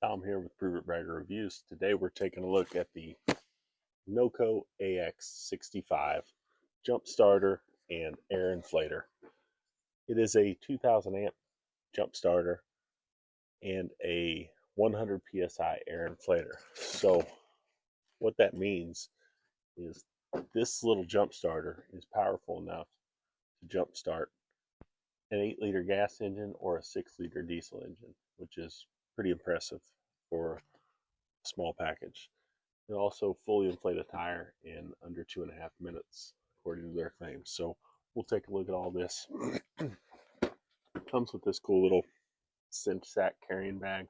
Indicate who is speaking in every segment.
Speaker 1: Tom here with Prove It Bragger Reviews. Today we're taking a look at the NOCO AX65 jump starter and air inflator. It is a 2000 amp jump starter and a 100 psi air inflator. So what that means is this little jump starter is powerful enough to jump start an 8-liter gas engine or a 6-liter diesel engine, which is pretty impressive for a small package. It also fully inflate a tire in under 2.5 minutes, according to their claims. So we'll take a look at all this. Comes with this cool little cinch sack carrying bag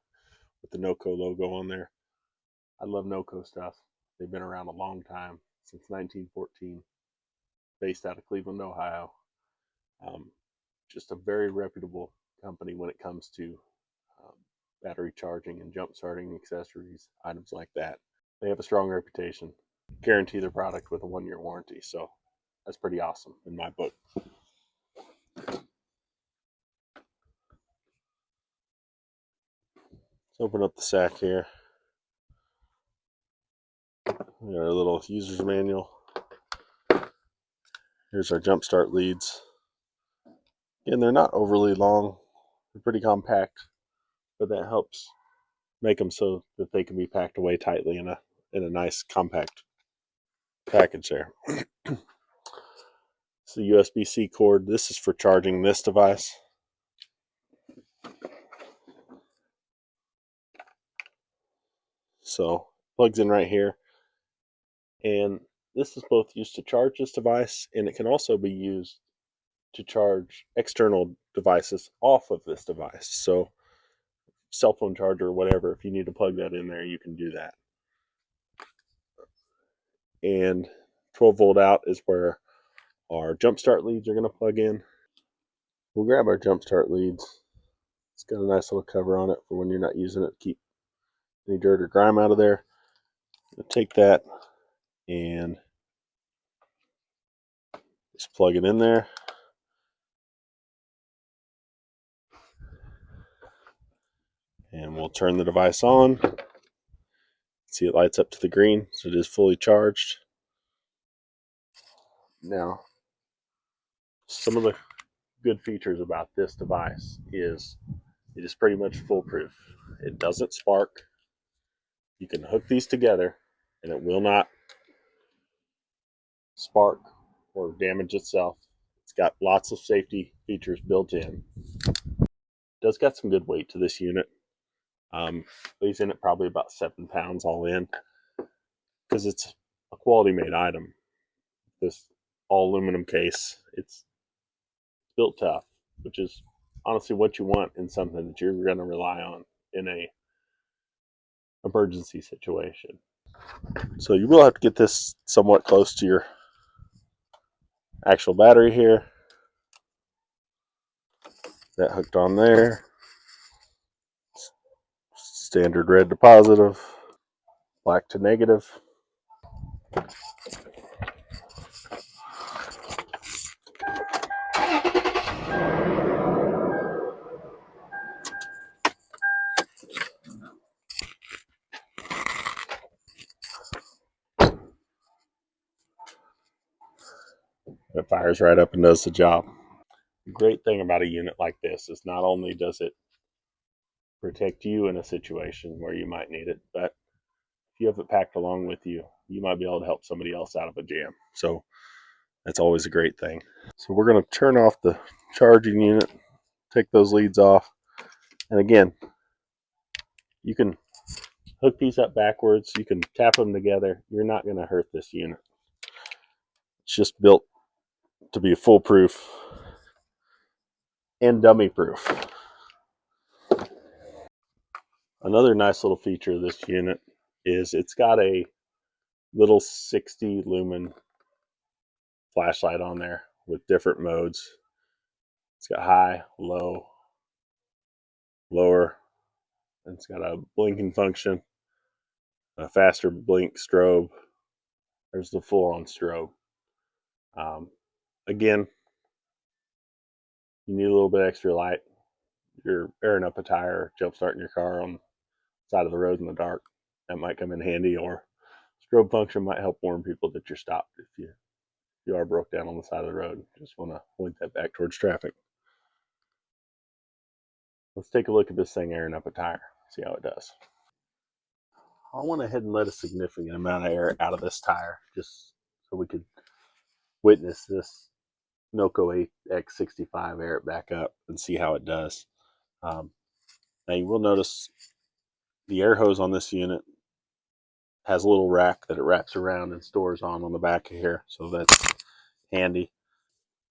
Speaker 1: with the NOCO logo on there. I love NOCO stuff. They've been around a long time, since 1914, based out of Cleveland, Ohio. Just a very reputable company when it comes to battery charging and jump starting accessories, items like that. They have a strong reputation. Guarantee their product with a 1-year warranty, so that's pretty awesome in my book. Let's open up the sack here. We got our little user's manual. Here's our jump start leads. Again, they're not overly long. They're pretty compact, but that helps make them so that they can be packed away tightly in a nice compact package there. It's the USB-C cord. This is for charging this device. So plugs in right here. And this is both used to charge this device, and it can also be used to charge external devices off of this device. So cell phone charger or whatever, if you need to plug that in there, you can do that. And 12 volt out is where our jump start leads are going to plug in. We'll grab our jump start leads. It's got a nice little cover on it for when you're not using it to keep any dirt or grime out of there. We'll take that and just plug it in there. And we'll turn the device on. See, it lights up to the green, so it is fully charged. Now, some of the good features about this device is it is pretty much foolproof. It doesn't spark. You can hook these together and it will not spark or damage itself. It's got lots of safety features built in. It does got some good weight to this unit. Weighs in at probably about 7 pounds all in, because it's a quality made item. This all aluminum case, it's built tough, which is honestly what you want in something that you're going to rely on in a emergency situation. So you will have to get this somewhat close to your actual battery here. That hooked on there. Standard red to positive, black to negative. It fires right up and does the job. The great thing about a unit like this is not only does it protect you in a situation where you might need it, but if you have it packed along with you, you might be able to help somebody else out of a jam. So that's always a great thing. So we're going to turn off the charging unit, take those leads off, and again, you can hook these up backwards, you can tap them together. You're not going to hurt this unit. It's just built to be foolproof and dummy proof. Another nice little feature of this unit is it's got a little 60 lumen flashlight on there with different modes. It's got high, low, lower, and it's got a blinking function, a faster blink strobe. There's the full-on strobe. Again, you need a little bit extra light. You're airing up a tire, jump starting your car on side of the road in the dark. That might come in handy, or strobe function might help warn people that you're stopped if you are broke down on the side of the road. Just want to point that back towards traffic. Let's take a look at this thing airing up a tire, see how it does. I went ahead and let a significant amount of air out of this tire just so we could witness this NOCO AX65 air it back up and see how it does. Now you will notice the air hose on this unit has a little rack that it wraps around and stores on the back of here, so that's handy.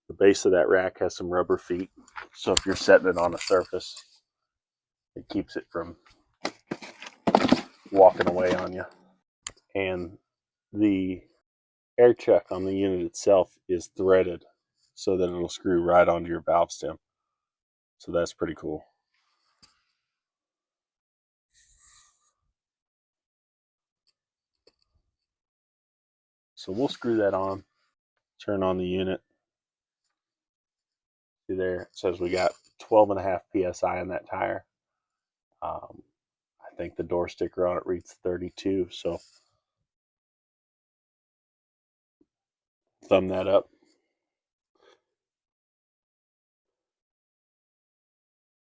Speaker 1: The base of that rack has some rubber feet, so if you're setting it on a surface, it keeps it from walking away on you. And the air chuck on the unit itself is threaded so that it'll screw right onto your valve stem. So that's pretty cool. So we'll screw that on, turn on the unit. See there, it says we got 12.5 PSI in that tire. I think the door sticker on it reads 32, so thumb that up.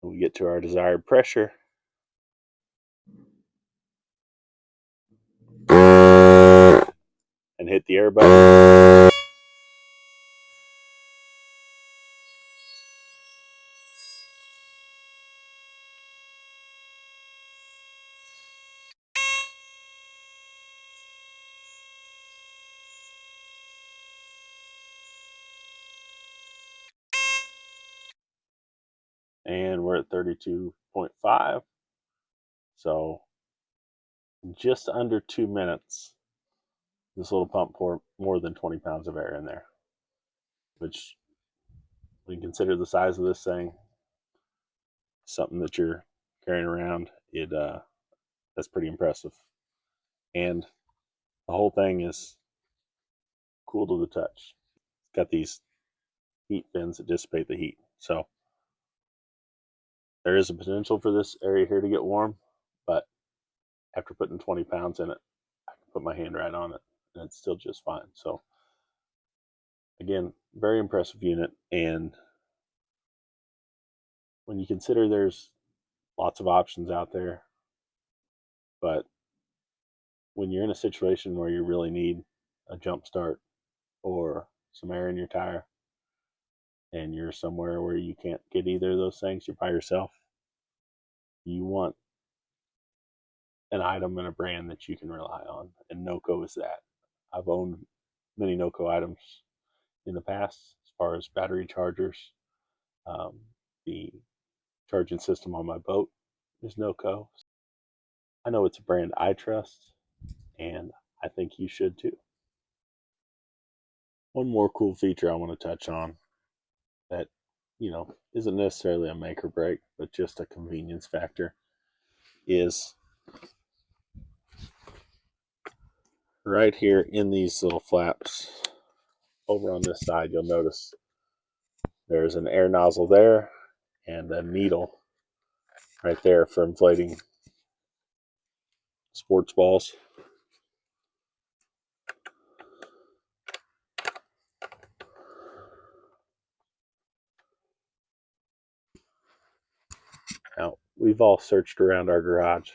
Speaker 1: We get to our desired pressure. And hit the air button. And we're at 32.5. So in just under 2 minutes, this little pump poured more than 20 pounds of air in there, which, when you consider the size of this thing, something that you're carrying around, that's pretty impressive. And the whole thing is cool to the touch. It's got these heat fins that dissipate the heat. So there is a potential for this area here to get warm, but after putting 20 pounds in it, I can put my hand right on it and it's still just fine. So again, very impressive unit. And when you consider there's lots of options out there, but when you're in a situation where you really need a jump start or some air in your tire and you're somewhere where you can't get either of those things, you're by yourself, you want an item and a brand that you can rely on, and NOCO is that. I've owned many NOCO items in the past as far as battery chargers. The charging system on my boat is NOCO. I know it's a brand I trust, and I think you should too. One more cool feature I want to touch on that, isn't necessarily a make or break, but just a convenience factor, is right here in these little flaps over on this side. You'll notice there's an air nozzle there and a needle right there for inflating sports balls. Now, we've all searched around our garage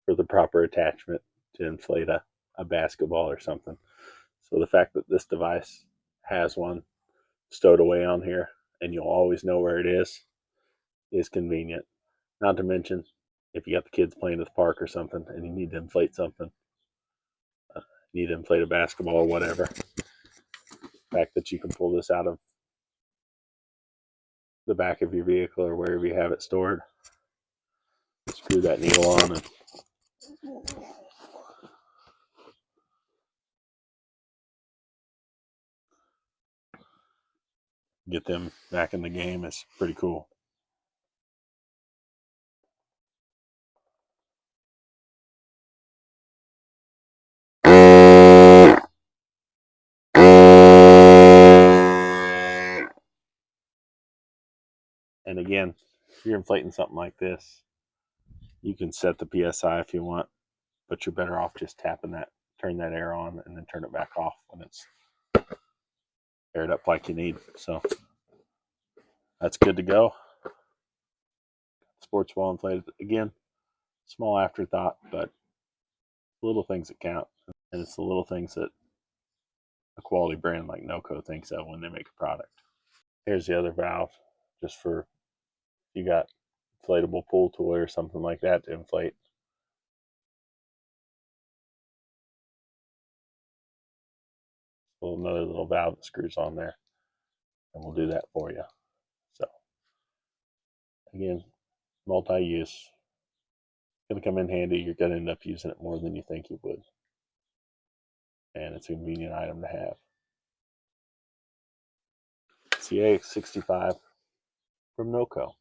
Speaker 1: for the proper attachment to inflate a basketball or something. So the fact that this device has one stowed away on here and you'll always know where it is convenient. Not to mention, if you got the kids playing at the park or something and you need to inflate something, you need to inflate a basketball or whatever, the fact that you can pull this out of the back of your vehicle or wherever you have it stored, screw that needle on and get them back in the game is pretty cool. And again, if you're inflating something like this, You can set the PSI if you want, but you're better off just tapping that, turn that air on, and then turn it back off when it's aired up like you need. So that's good to go. Sports well inflated. Again, small afterthought, but little things that count. And it's the little things that a quality brand like NOCO thinks of when they make a product. Here's the other valve, just for you got inflatable pool toy or something like that to inflate. So another little valve that screws on there, and we'll do that for you. So again, multi-use. Going to come in handy. You're going to end up using it more than you think you would. And it's a convenient item to have. It's the AX65 from NOCO.